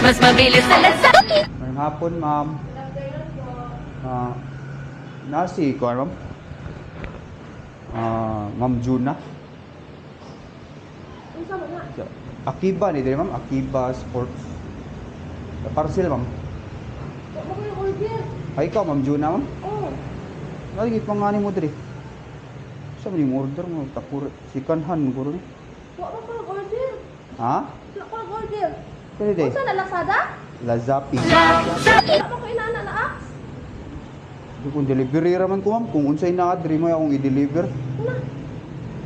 mas mabilis sa lansangan. Ngayong hapon, ma'am. Nasi ko, ma'am. Ma'am Juna. Akiba ni dire, ma'am. Akiba Sports. Parcel, ma'am. Ay, ikaw, ma'am Juna, ma'am. Lagi pangani mo dire. Sa mo order mo takur sikanhan guro ni. Wa pa order. Ha? Wa pa order. Pwede. Unsa na Lazada? Lazapi. Wala pa ko inana na ah. Di kung delivery raman ko, ma'am. Kung unsay na adre mo akong i-deliver.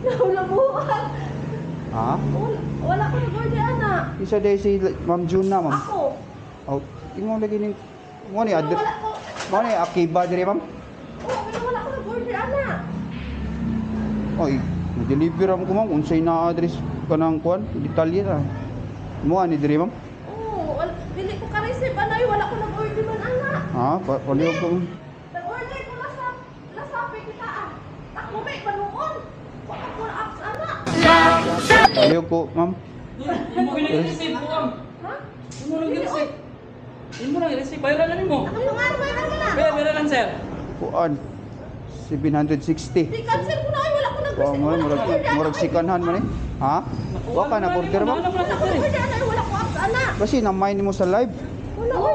Wala mo. Ha? Wala ko order ana. Isa day si Ma'am Juna, ma'am. Ako. Oh, tingnan lagi ni mo ni adre. Wala ko. Mo ni Akiba dire, ma'am. Wala ko order ana. Oy, i-deliver am ko, ma'am. Unsay na address kanang kuan, detalye na. Mo ani dire, ma'am. Dili ko ka-receive ana, wala ko nag-order man ana. Ha? Palihog ko. Nag-order ko na sa pikitaan. Ako may panuon. Wala ko apps ana. Palihog ko, ma'am. Imo nag-receive ko, ma'am. Ha? Imo nag-receive. Imo nag-receive. Bayaran lang mo. Ano nga ba na? Bayaran lang, sir. Kuan. 760. Di cancel ko na ay wala ko Wa mo murag sikanhan man eh. Ha? Wa ka na order, ma'am. Wala ko apps ana. Kasi na-mine mo sa live. Wala ko.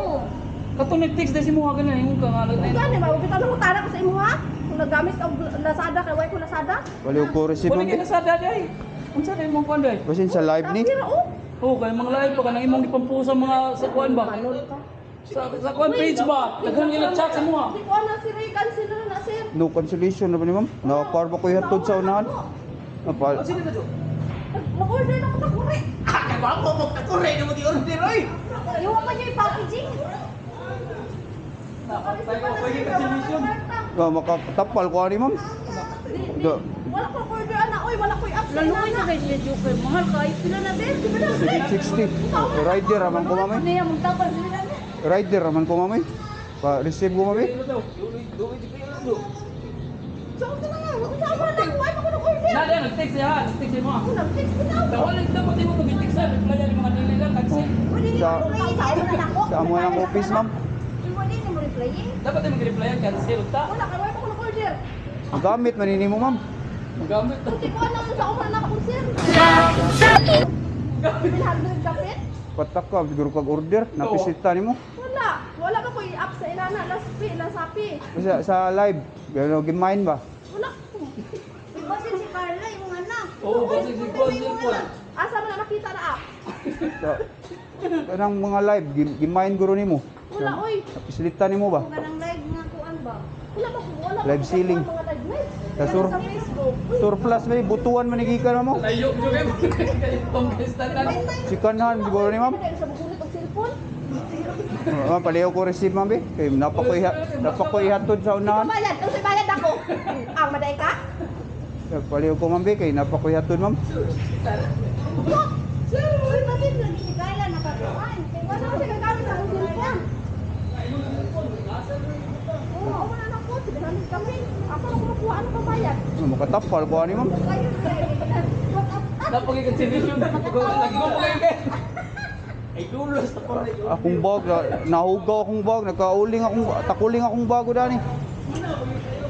Katong nag-text dahil si Muha ka na. Yung kangalan na yun. Gani ba kita nang utara ko sa imo ha? Kung naggamit ka og Lazada kay way ko Lazada? Palihog ko receive, Wala ma'am. kayo sa daday. Ang sa kayo mong kuhan dahi? Kasi sa live ni. Kapira oh. Oo, kaya mga live pa ka nang imong ipampusa mga sa kuhan ba? Manol ka. Sa kuhan page ba? Daghang ila chat sa Muha. Di ko ana si Ray cancel na sir. No cancellation na ba ni, ma'am? Nakapar ba ko ihatod sa unahan? Apa? Sige na, Jo. Nag-order na ko na kure. Kaya ba ako magkakuray na mag-i-order, oy? Ayaw pa niya yung packaging. Makatapal ko ani, ma'am. Wala ko order ana. Oy, wala ko i-apps. Laluoy na guys, medyo kay mahal ka. Ay, pila na din. 760. Rider raman ko, ma'am. Ano yan, magtapal sila na. Rider raman ko, ma'am. Pa-receive ko, ma'am. Saan ka na nga? Usama na. Why pa ko nag-order? Nada, nag-text siya, nag-text siya mo. Ako nag-text ko na. Dawalan dapat mo mag-text sa playa ng mga dili lang taxi. Pwede niyo Sa- reply sa imo na ako. Sa amo ng office, ma'am. Pwede niyo mo reply. Dapat ay mag-reply cancel ta. Wala ka. Why pa ko nag-order? Ang gamit manini mo, ma'am. Magamit ta. Hindi ko alam sa uma na ako sir. 700 kapit? Patak ka, siguro kag order. Napisita ni mo. Wala. Wala ka ko i-apps sa inana. Lasapi. Sa live. Gano'n, gimine ba? Wala ko. Ibasin si Carla, yung anak. Oo, basig si Kuan cellphone. Asa mo na nakita na app? Sa kanang mga live, gimine guro ni mo. Wala, oy. Napisilita ni mo ba? Kung ganang live nga kuan ba? Wala ba ko? Wala Live ko ceiling. mga live live. Sa sur- Sa Facebook. Surplus ba? Butuan manigikan mo. Layo juga kayo tong standard. Si kanhan, siguro ni ma'am. Sa bukulit ng cellphone. Ma'am, palihaw ko receive, ma'am. Kaya napako ihatod sa unahan. Bayad. Kung sa bayad ako. Ang maday ka? Palihaw ko, ma'am. Kaya napako ihatod, ma'am. Sir, uy, bakit lagi si Carla nakatuan? Kaya wala ko siya gagamit sa bukulit niya. Oo, ako na lang po. Sinahamit kami. Ako na kumukuha. Ano pa bayad? Makatapal ko ani, ma'am. Ayun, Napag-cancellation na lagi mo kayo. Ay dulos na pa rin. Akong bag, nahugaw akong bag. Takuling akong bago dani.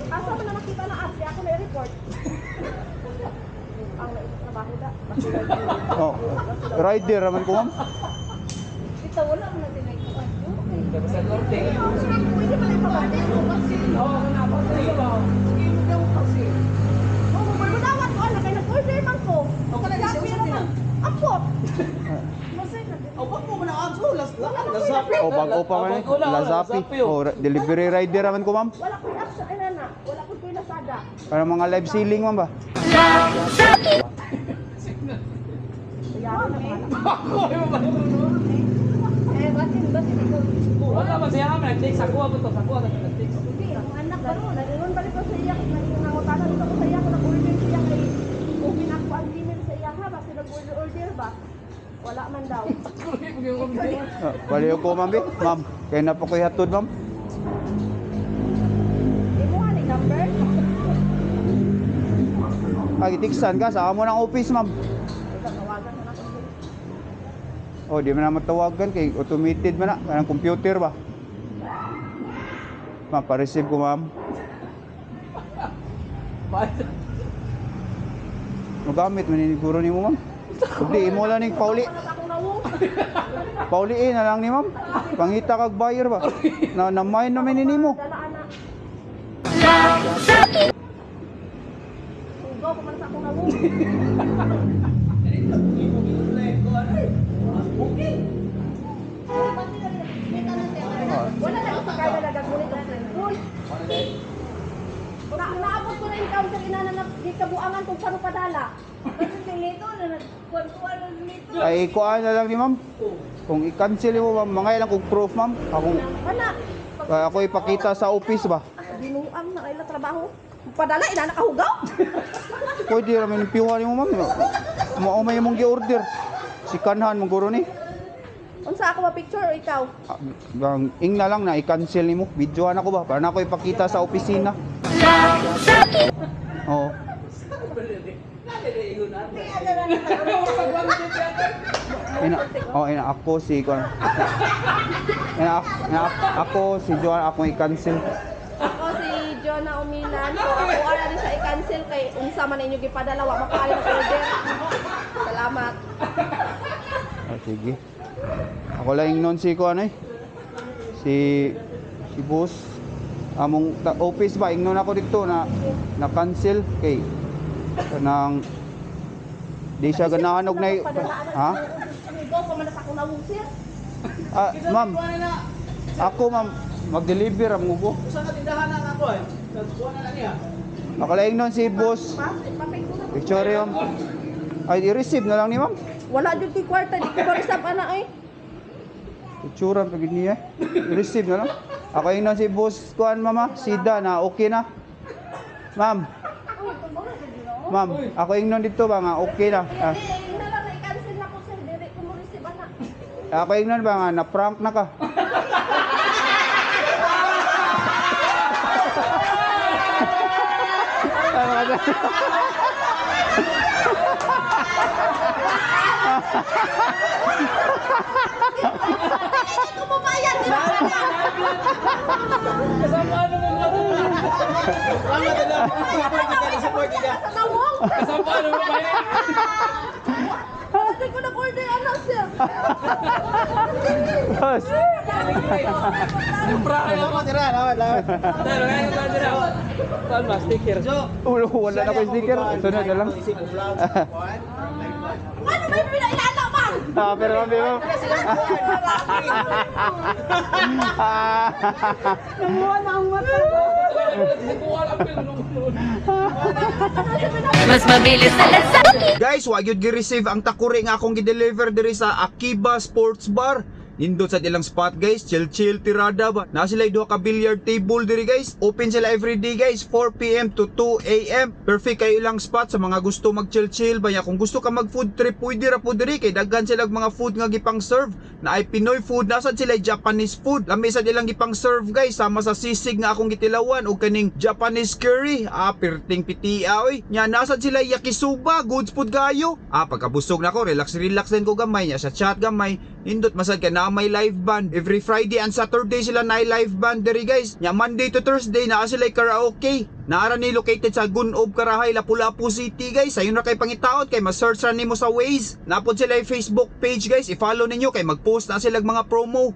asa mo na nakita na apps? Ako na i-report. Ang trabaho da. Oh, rider raman ko, ma'am. Ito, wala mo na tinagkuan. Sa korte. Pwede pala ipabate. Oo, napasay ba? Oo, magulawat ko. Kaya nag-order man ko. Apot. Oh, bago pa man. Lazapi. Oh, delivery rider raman ko, ma'am. Wala ko i-apps sa inana. Wala ko yung Lazada. Para mga live ceiling, ma'am ba? Kaya na Basin ikaw. Wala man siya kami, nag-text ako to, ako nag-text. Hindi, ang anak ba ron? Nagulon balik ko sa iya. Nangutanan dito ko sa iya. Kung nag-order siya kay open ako ang email sa iya ha. Basta nag-order ba? Wala man daw. Palihaw ko, ma'am. Ma'am, kaya napako ihatod, ma'am. Di mo nga ni number? Itiksan ka sa amo ng office, ma'am. Tawagan na ako. Oh, di man na matawagan kay automated man na, kanang computer ba? Ma'am, pa-receive ko ma'am. Magamit man ni guro nimo ma'am. Hindi imo lang ning pauli. Akong nawong. Pauliin na lang ni ma'am. Pangita kag buyer ba? Na mine naman ni nimo. Dala ana. Ugo ko man sa akong nawong. Wala na ako kaya nagagulit ang cellphone. Naabot ko na encounter inana na di kabuangan kung saan padala. Kasi nilito na nagkuhan ng nito. Ay kuan na lang ni ma'am. Kung i-cancel mo ma'am, mga ilang kog proof ma'am. Wala. Ako ipakita sa office ba? Binuang na kaila trabaho. Padala inana kahugaw. Pwede ramen piuhan mo ma'am. Maumay mong gi-order. Si kanhan mong guro ni. Unsa ako ba picture o ikaw? Ing na lang na i-cancel nimo. Videohan ako ba para na ako ipakita sa opisina. Oo. Ina ako si kon. Ako si Joan ako i-cancel. Ako si Jonah Uminan. So ako ara din sa i-cancel kay unsa man ninyo gipadala wa makaali na order. Salamat. Sige. Ako lang ingnon si ko ano eh. Si boss among office ba ingnon ako dito na cancel kay nang di siya ganahan og nay ha? Ugo ko man sa akong nawong sir. Ma'am. Ako ma'am mag-deliver ang ugo. Usa ka tindahan na ako eh. Kuha na niya. Ako lang ingnon si boss. Picture yun. Ay i-receive na lang ni ma'am. Wala jud ti kwarta di ko marisab ana ay. Itsura pagid niya. I-receive na lang. Ako ingnon si boss kuan mama, Sida na okay na. Ma'am. Ma'am, ako ingnon dito ba nga okay na. Hindi na lang i-cancel na ko sir dili ko mo receive ana. Ako ingnon ba nga na prank na ka. Ito mo bayad di ba? Kasama ano mo ba? Salamat na. Support ka. Sa nawong. Kasama ano mo ba? Hindi ko na order ana sir. Boss. Pra ano mo tira? Lawan. Dalo ngayon ka tira. Palma sticker. Wala na ko sticker. Sunod na lang. Ano may pinailala ba? Pero ma'am, ma'am. Namuha na ang mata ko. Mas mabilis sa lansa. Guys, wa gyud gi-receive ang takuri nga akong gi-deliver diri sa Akiba Sports Bar. Nindot sa ilang spot guys, chill tirada ba. Na sila duha ka billiard table diri guys. Open sila every day guys, 4 PM to 2 AM. Perfect kayo ilang spot sa mga gusto mag chill ba ya. Kung gusto ka mag food trip, pwede ra po diri kay daghan sila mga food nga gipang serve. Na ay Pinoy food, nasad sila Japanese food. Lami sa ilang gipang serve guys, sama sa sisig nga akong gitilawan o kaning Japanese curry. Perting pitia oy. Nya nasad sila yakisoba, goods food gayo. Pagkabusog na ko, relax din ko gamay nya sa chat gamay. Nindot masad ka na may live band. Every Friday and Saturday sila na live band diri guys. Nya Monday to Thursday na sila karaoke. Naara ni located sa Gunob, Karahay, Lapu-Lapu City guys. Sayon ra kay pangitaot kay ma-search ra nimo sa Waze. Napod sila yung Facebook page guys. I-follow ninyo kay mag-post na sila mga promo.